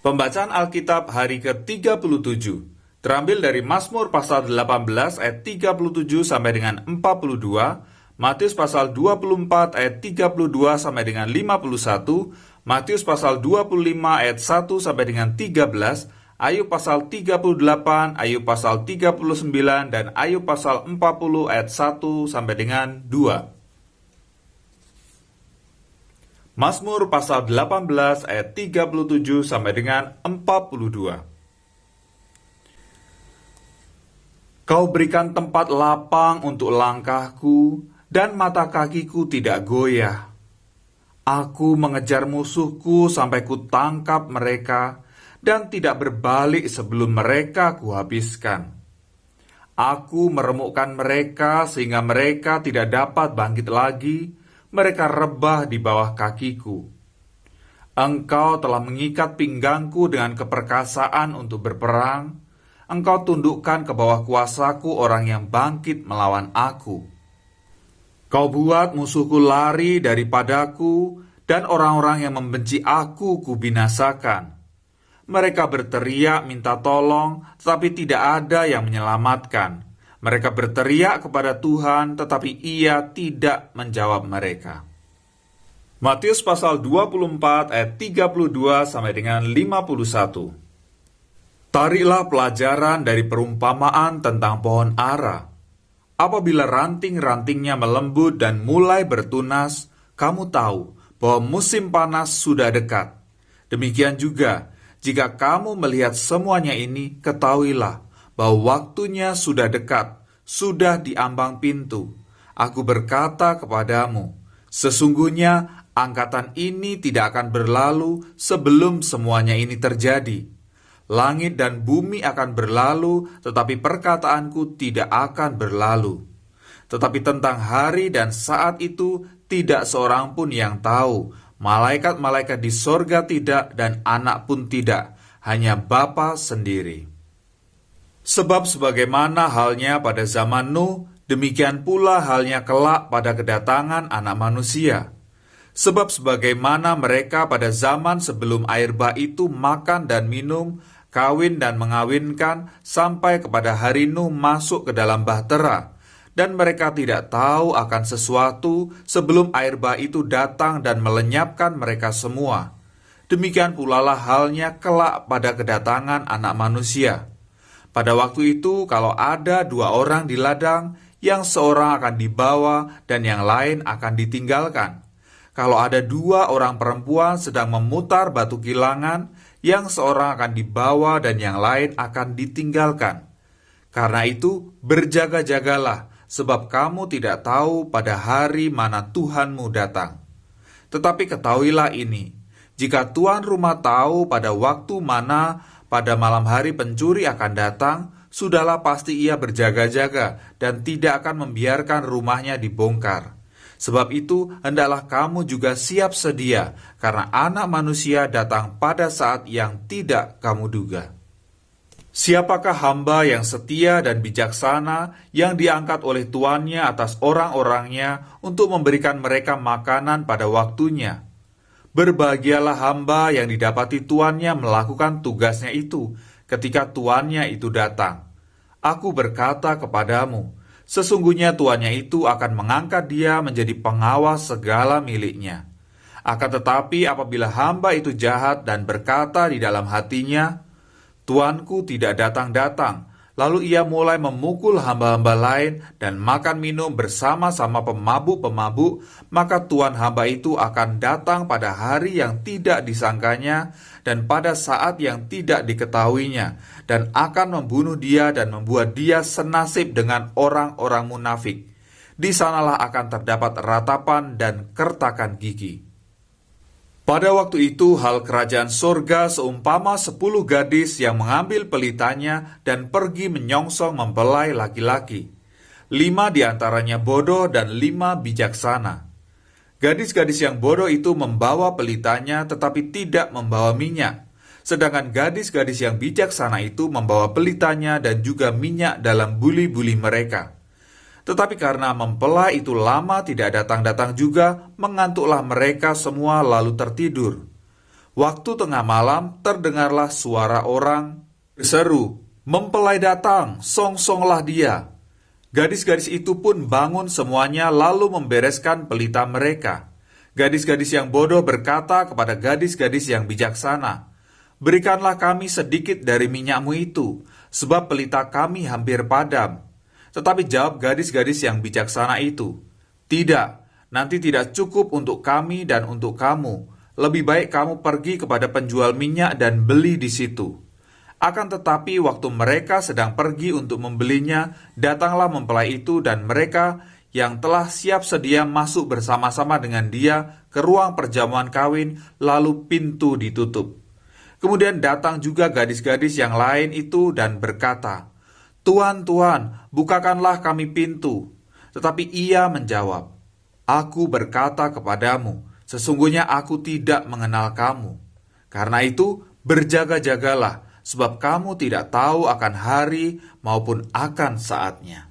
Pembacaan Alkitab hari ke-37 terambil dari Mazmur pasal 18 ayat 37 sampai dengan 42, Matius pasal 24 ayat 32 sampai dengan 51, Matius pasal 25 ayat 1 sampai dengan 13, Ayub pasal 38, Ayub pasal 39, dan Ayub pasal 40 ayat 1 sampai dengan 2. Mazmur pasal 18 ayat 37 sampai dengan 42. Kau berikan tempat lapang untuk langkahku, dan mata kakiku tidak goyah. Aku mengejar musuhku sampai ku tangkap mereka, dan tidak berbalik sebelum mereka kuhabiskan. Aku meremukkan mereka sehingga mereka tidak dapat bangkit lagi. Mereka rebah di bawah kakiku. Engkau telah mengikat pinggangku dengan keperkasaan untuk berperang. Engkau tundukkan ke bawah kuasaku orang yang bangkit melawan aku. Kau buat musuhku lari daripadaku, dan orang-orang yang membenci aku kubinasakan. Mereka berteriak minta tolong, tetapi tidak ada yang menyelamatkan. Mereka berteriak kepada Tuhan, tetapi Ia tidak menjawab mereka. Matius pasal 24 ayat 32 sampai dengan 51. Tariklah pelajaran dari perumpamaan tentang pohon ara. Apabila ranting-rantingnya melembut dan mulai bertunas, kamu tahu bahwa musim panas sudah dekat. Demikian juga, jika kamu melihat semuanya ini, ketahuilah bahwa waktunya sudah dekat, sudah di ambang pintu. Aku berkata kepadamu, sesungguhnya angkatan ini tidak akan berlalu sebelum semuanya ini terjadi. Langit dan bumi akan berlalu, tetapi perkataanku tidak akan berlalu. Tetapi tentang hari dan saat itu tidak seorang pun yang tahu, malaikat-malaikat di sorga tidak, dan anak pun tidak, hanya Bapa sendiri. Sebab sebagaimana halnya pada zaman Nuh, demikian pula halnya kelak pada kedatangan Anak Manusia. Sebab sebagaimana mereka pada zaman sebelum air bah itu makan dan minum, kawin dan mengawinkan, sampai kepada hari Nuh masuk ke dalam bahtera, dan mereka tidak tahu akan sesuatu sebelum air bah itu datang dan melenyapkan mereka semua. Demikian pula lah halnya kelak pada kedatangan Anak Manusia. Pada waktu itu, kalau ada dua orang di ladang, yang seorang akan dibawa dan yang lain akan ditinggalkan. Kalau ada dua orang perempuan sedang memutar batu kilangan, yang seorang akan dibawa dan yang lain akan ditinggalkan. Karena itu, berjaga-jagalah, sebab kamu tidak tahu pada hari mana Tuhanmu datang. Tetapi ketahuilah ini, jika tuan rumah tahu pada waktu mana pada malam hari pencuri akan datang, sudahlah pasti ia berjaga-jaga dan tidak akan membiarkan rumahnya dibongkar. Sebab itu, hendaklah kamu juga siap sedia, karena Anak Manusia datang pada saat yang tidak kamu duga. Siapakah hamba yang setia dan bijaksana yang diangkat oleh tuannya atas orang-orangnya untuk memberikan mereka makanan pada waktunya? Berbahagialah hamba yang didapati tuannya melakukan tugasnya itu ketika tuannya itu datang. Aku berkata kepadamu, sesungguhnya tuannya itu akan mengangkat dia menjadi pengawas segala miliknya. Akan tetapi apabila hamba itu jahat dan berkata di dalam hatinya, Tuanku tidak datang-datang, lalu ia mulai memukul hamba-hamba lain dan makan minum bersama-sama pemabuk-pemabuk, maka tuan hamba itu akan datang pada hari yang tidak disangkanya dan pada saat yang tidak diketahuinya, dan akan membunuh dia dan membuat dia senasib dengan orang-orang munafik. Di sanalah akan terdapat ratapan dan kertakan gigi. Pada waktu itu hal kerajaan sorga seumpama 10 gadis yang mengambil pelitanya dan pergi menyongsong mempelai laki-laki. 5 diantaranya bodoh dan 5 bijaksana. Gadis-gadis yang bodoh itu membawa pelitanya tetapi tidak membawa minyak. Sedangkan gadis-gadis yang bijaksana itu membawa pelitanya dan juga minyak dalam buli-buli mereka. Tetapi karena mempelai itu lama tidak datang-datang juga, mengantuklah mereka semua lalu tertidur. Waktu tengah malam terdengarlah suara orang berseru, "Mempelai datang, songsonglah dia." Gadis-gadis itu pun bangun semuanya lalu membereskan pelita mereka. Gadis-gadis yang bodoh berkata kepada gadis-gadis yang bijaksana, "Berikanlah kami sedikit dari minyakmu itu, sebab pelita kami hampir padam." Tetapi jawab gadis-gadis yang bijaksana itu, "Tidak, nanti tidak cukup untuk kami dan untuk kamu. Lebih baik kamu pergi kepada penjual minyak dan beli di situ." Akan tetapi waktu mereka sedang pergi untuk membelinya, datanglah mempelai itu dan mereka yang telah siap sedia masuk bersama-sama dengan dia ke ruang perjamuan kawin, lalu pintu ditutup. Kemudian datang juga gadis-gadis yang lain itu dan berkata, "Tuan, Tuan, bukakanlah kami pintu." Tetapi ia menjawab, "Aku berkata kepadamu, sesungguhnya aku tidak mengenal kamu. Karena itu, berjaga-jagalah, sebab kamu tidak tahu akan hari maupun akan saatnya."